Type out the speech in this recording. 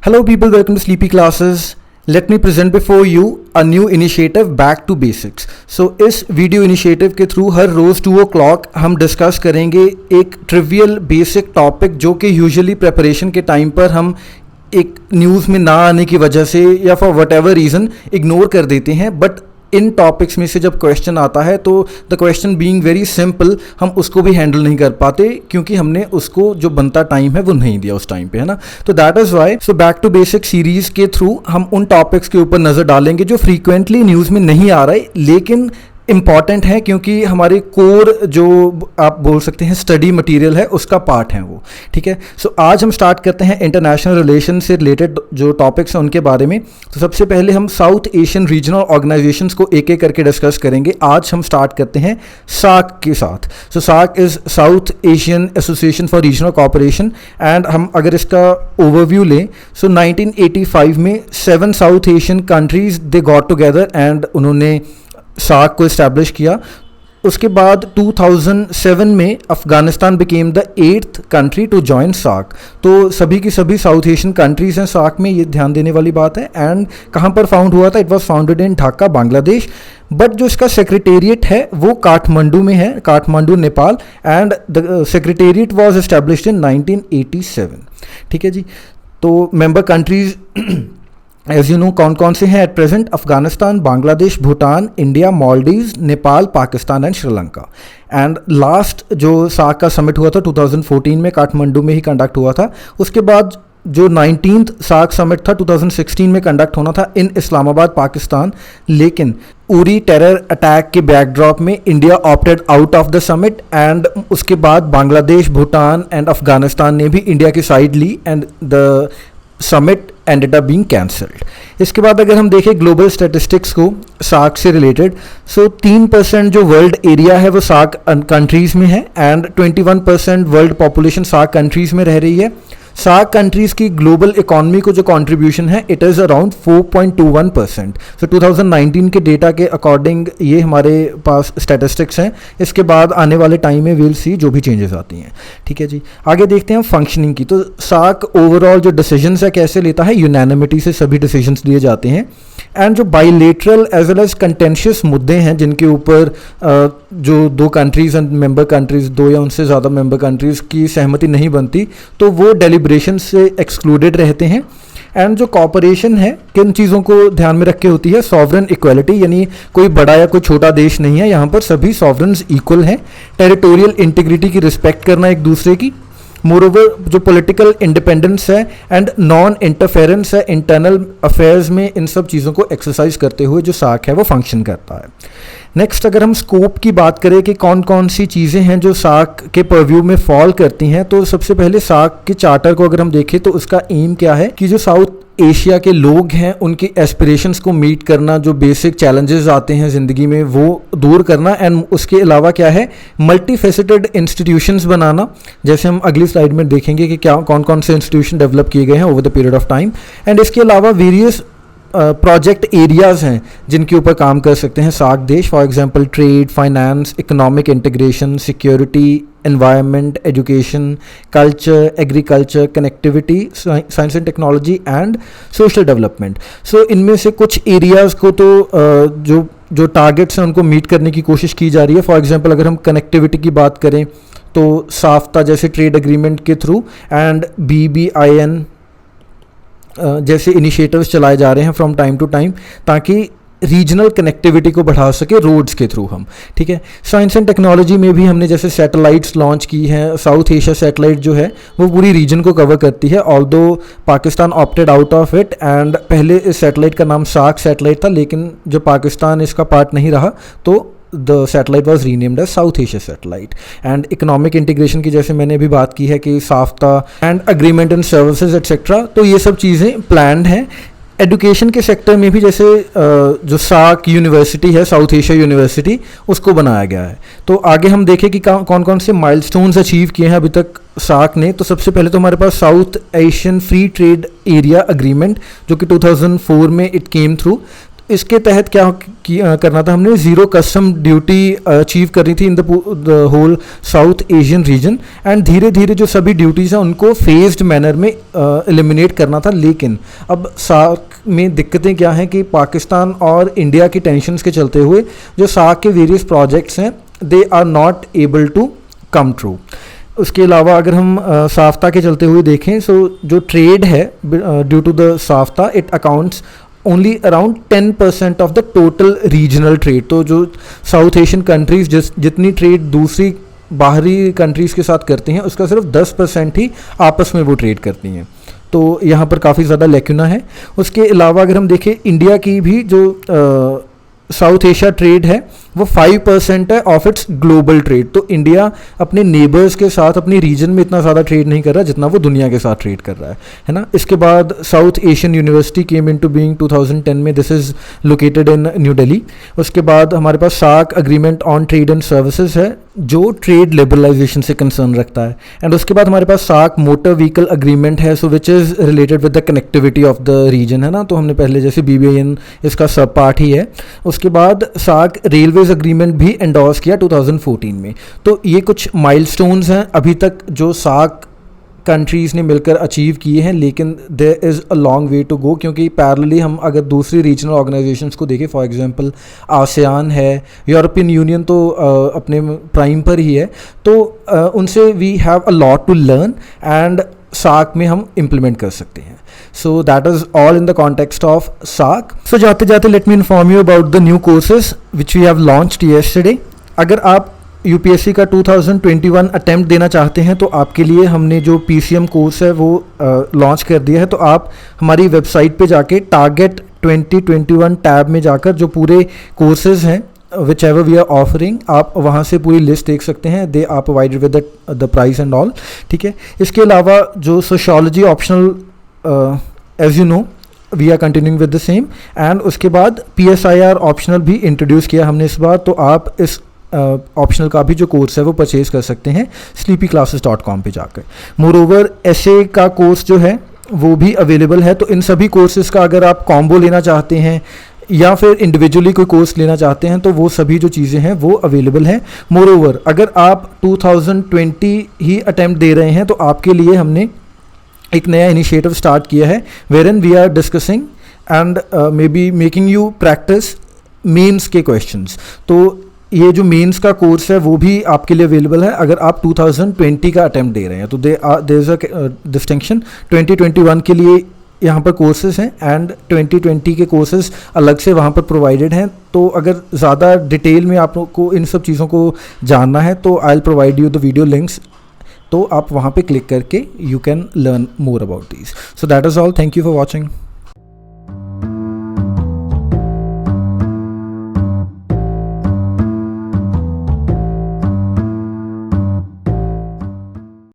Hello people, welcome to Sleepy Classes. Let me present before you a new initiative Back to Basics. So इस video initiative के through हर रोज़ 2 o'clock हम discuss करेंगे एक trivial basic topic जो कि usually preparation के time पर हम एक न्यूज़ में ना आने की वजह से या for what ever reason ignore कर देते हैं, बट इन टॉपिक्स में से जब क्वेश्चन आता है तो the question being very simple हम उसको भी हैंडल नहीं कर पाते क्योंकि हमने उसको जो बनता टाइम है वो नहीं दिया उस टाइम पे, है ना। तो that is why so back to basic series के थ्रू हम उन टॉपिक्स के ऊपर नज़र डालेंगे जो फ्रीक्वेंटली न्यूज़ में नहीं आ रहे लेकिन इम्पॉर्टेंट है क्योंकि हमारे कोर जो आप बोल सकते हैं स्टडी मटेरियल है उसका पार्ट है वो, ठीक है। सो आज हम स्टार्ट करते हैं इंटरनेशनल रिलेशन से रिलेटेड जो टॉपिक्स हैं उनके बारे में। तो सबसे पहले हम साउथ एशियन रीजनल ऑर्गेनाइजेशंस को एक एक करके डिस्कस करेंगे। आज हम स्टार्ट करते हैं सार्क के साथ। So SAARC is South Asian Association for Regional Cooperation and हम अगर इसका ओवरव्यू लें सो 1985 में 7 South Asian countries they got together and उन्होंने सार्क को इस्टेब्लिश किया। उसके बाद 2007 में Afghanistan became the 8th country to join SAARC. तो सभी की सभी साउथ एशियन कंट्रीज़ हैं सार्क में, ये ध्यान देने वाली बात है। एंड कहाँ पर फाउंड हुआ था? It was founded in Dhaka, Bangladesh, but जो इसका सेक्रेटेरिएट है वो काठमांडू में है, Kathmandu Nepal, and the secretariat was established in 1987, ठीक है जी। तो member countries as you know कौन कौन से हैं at present? Afghanistan, Bangladesh, Bhutan, India, Maldives, Nepal, Pakistan and Sri Lanka. And last जो सार्क का समिट हुआ था 2014 में काठमांडू में ही कंडक्ट हुआ था। उसके बाद जो 19th सार्क समिट था 2016 में कंडक्ट होना था इन इस्लामाबाद, पाकिस्तान, लेकिन उरी टेरर अटैक के बैकड्रॉप में India opted out of the summit and उसके बाद बांग्लादेश, भूटान एंड अफगानिस्तान ने भी इंडिया की साइड ली and the summit ended up being cancelled. इसके बाद अगर हम देखें ग्लोबल स्टैटिस्टिक्स को सार्क से रिलेटेड, सो 3% जो वर्ल्ड एरिया है वो सार्क कंट्रीज़ में है and 21% world population SAARC countries में रह रही है। सार्क कंट्रीज़ की ग्लोबल इकॉनमी को जो कंट्रीब्यूशन है इट इज़ अराउंड 4.21%। सो 2019 के डेटा के अकॉर्डिंग ये हमारे पास स्टैटिस्टिक्स हैं। इसके बाद आने वाले टाइम में विल सी जो भी चेंजेस आती हैं, ठीक है जी। आगे देखते हैं फंक्शनिंग की। तो सार्क ओवरऑल जो डिसीजंस है कैसे लेता है? यूनैनिमिटी से सभी डिसीजंस लिए जाते हैं एंड जो bilateral as well as contentious मुद्दे हैं जिनके ऊपर जो 2 कंट्रीज़ एंड मेंबर कंट्रीज़, 2 या उनसे ज़्यादा मेंबर कंट्रीज़ की सहमति नहीं बनती तो वो डेलिब्रेशन से एक्सक्लूडेड रहते हैं। एंड जो कॉपरेशन है किन चीज़ों को ध्यान में रख के होती है? सॉवरन इक्वलिटी, यानी कोई बड़ा या कोई छोटा देश नहीं है, यहाँ पर सभी सॉवरन्स इक्वल हैं। टेरिटोरियल इंटीग्रिटी की रिस्पेक्ट करना एक दूसरे की। मोरओवर जो पॉलिटिकल इंडिपेंडेंस है एंड नॉन इंटरफेरेंस है इंटरनल अफेयर्स में, इन सब चीज़ों को एक्सरसाइज करते हुए जो सार्क है वो फंक्शन करता है। नेक्स्ट अगर हम स्कोप की बात करें कि कौन कौन सी चीज़ें हैं जो सार्क के परव्यू में फॉल करती हैं, तो सबसे पहले सार्क के चार्टर को अगर हम देखें तो उसका एम क्या है कि जो साउथ एशिया के लोग हैं उनकी एस्पिरेशंस को मीट करना, जो बेसिक चैलेंजेस आते हैं ज़िंदगी में वो दूर करना, एंड उसके अलावा क्या है मल्टी फेसेटेड इंस्टीट्यूशंस बनाना। जैसे हम अगली स्लाइड में देखेंगे कि क्या कौन कौन से इंस्टीट्यूशन डेवलप किए गए हैं over the period of time. And इसके अलावा वेरियस प्रोजेक्ट एरियाज़ हैं जिनके ऊपर काम कर सकते हैं सार्क देश। For example trade, finance, economic integration, security, environment, education, culture, agriculture, connectivity, science and technology and social development. So इनमें से कुछ एरियाज़ को तो जो टारगेट्स हैं उनको मीट करने की कोशिश की जा रही है। फॉर एग्जांपल अगर हम कनेक्टिविटी की बात करें तो साफ्ता जैसे ट्रेड एग्रीमेंट के थ्रू एंड BBIN जैसे इनिशिएटिव्स चलाए जा रहे हैं फ्रॉम टाइम टू टाइम ताकि रीजनल कनेक्टिविटी को बढ़ा सके रोड्स के थ्रू हम, ठीक है। साइंस एंड टेक्नोलॉजी में भी हमने जैसे सैटेलाइट्स लॉन्च की हैं। साउथ एशिया सैटेलाइट जो है वो पूरी रीजन को कवर करती है, although Pakistan opted out of it and पहले इस सैटेलाइट का नाम सार्क सैटेलाइट था, लेकिन जब पाकिस्तान इसका पार्ट नहीं रहा तो the satellite was renamed as South Asia satellite. And economic integration की जैसे मैंने अभी बात की है कि SAFTA and agreement and services etcetera, तो ये सब चीज़ें प्लान्ड हैं। एजुकेशन के सेक्टर में भी जैसे जो सार्क यूनिवर्सिटी है, साउथ एशिया यूनिवर्सिटी, उसको बनाया गया है। तो आगे हम देखें कि कौन कौन से माइलस्टोन्स अचीव किए हैं अभी तक सार्क ने। तो सबसे पहले तो हमारे पास South Asian Free Trade Area agreement जो कि 2004 में इट केम थ्रू। इसके तहत क्या करना था, हमने ज़ीरो कस्टम ड्यूटी अचीव करनी थी in the whole South Asian region, and धीरे धीरे जो सभी ड्यूटीज़ हैं उनको फेज्ड मैनर में एलिमिनेट करना था। लेकिन अब सार्क में दिक्कतें क्या हैं कि पाकिस्तान और इंडिया की टेंशन्स के चलते हुए जो सार्क के वेरियस प्रोजेक्ट्स हैं they are not able to come true. उसके अलावा अगर हम साफ्ता के चलते हुए देखें, सो जो ट्रेड है due to the SAFTA it accounts only around 10% of the total regional trade. तो जो साउथ एशियन कंट्रीज जितनी ट्रेड दूसरी बाहरी कंट्रीज़ के साथ करती हैं उसका सिर्फ 10% ही आपस में वो ट्रेड करती हैं। तो यहाँ पर काफ़ी ज़्यादा लेक्यूना है। उसके अलावा अगर हम देखें इंडिया की भी जो साउथ एशिया ट्रेड है वो 5% है ऑफ इट्स ग्लोबल ट्रेड। तो इंडिया अपने नेबर्स के साथ अपनी रीजन में इतना ज़्यादा ट्रेड नहीं कर रहा जितना वो दुनिया के साथ ट्रेड कर रहा है ना। इसके बाद South Asian University came into being 2010 में, this is located in New Delhi. उसके बाद हमारे पास SAARC agreement on trade and services है जो ट्रेड लिबरलाइजेशन से कंसर्न रखता है। एंड उसके बाद हमारे पास सार्क मोटर व्हीकल अग्रीमेंट है, so which is related with the connectivity of the region, है ना। तो हमने पहले जैसे BBIN इसका सब पार्ट ही है। उसके बाद सार्क रेलवेज अग्रीमेंट भी एंडोर्स किया 2014 में। तो ये कुछ माइलस्टोन्स हैं अभी तक जो सार्क कंट्रीज़ ने मिलकर अचीव किए हैं, लेकिन there is a long way to go, क्योंकि पैरेलली हम अगर दूसरी रीजनल ऑर्गेनाइजेशंस को देखें, फॉर एग्जांपल आसियान है, यूरोपियन यूनियन तो अपने प्राइम पर ही है, तो उनसे we have a lot to learn and SAARC में हम इम्प्लीमेंट कर सकते हैं। So that is all in the context of SAARC. So जाते जाते let me inform you about the new courses which we have launched yesterday. अगर आप UPSC का 2021 अटैम्प्ट देना चाहते हैं तो आपके लिए हमने जो PCM कोर्स है वो लॉन्च कर दिया है। तो आप हमारी वेबसाइट पे जाके टारगेट 2021 टैब में जाकर जो पूरे कोर्सेज हैं whichever we are offering, आप वहाँ से पूरी लिस्ट देख सकते हैं। They are provided with the price and all, ठीक है। इसके अलावा जो sociology optional as you know we are continuing with the same, and उसके बाद PSIR ऑप्शनल भी इंट्रोड्यूस किया हमने इस बार। तो आप इस ऑप्शनल का भी जो कोर्स है वो परचेज कर सकते हैं sleepyclasses.com पे जाकर। मोरओवर SA का कोर्स जो है वो भी अवेलेबल है। तो इन सभी कोर्सेज का अगर आप कॉम्बो लेना चाहते हैं या फिर इंडिविजुअली कोई कोर्स लेना चाहते हैं तो वो सभी जो चीज़ें हैं वो अवेलेबल हैं। मोरओवर अगर आप 2020 ही अटैम्प्ट दे रहे हैं तो आपके लिए हमने एक नया इनिशिएटिव स्टार्ट किया है wherein we are discussing and maybe making you practice mains के क्वेश्चंस। तो ये जो मेंस का कोर्स है वो भी आपके लिए अवेलेबल है अगर आप 2020 का अटैम्प्ट दे रहे हैं। तो देयर इज़ अ डिस्टिंक्शन, 2021 के लिए यहाँ पर कोर्सेज हैं एंड 2020 के कोर्सेज अलग से वहाँ पर प्रोवाइडेड हैं। तो अगर ज़्यादा डिटेल में आप लोग को इन सब चीज़ों को जानना है तो I will provide you the video links, तो आप वहाँ पे क्लिक करके you can learn more about these. So that is all, thank you for watching.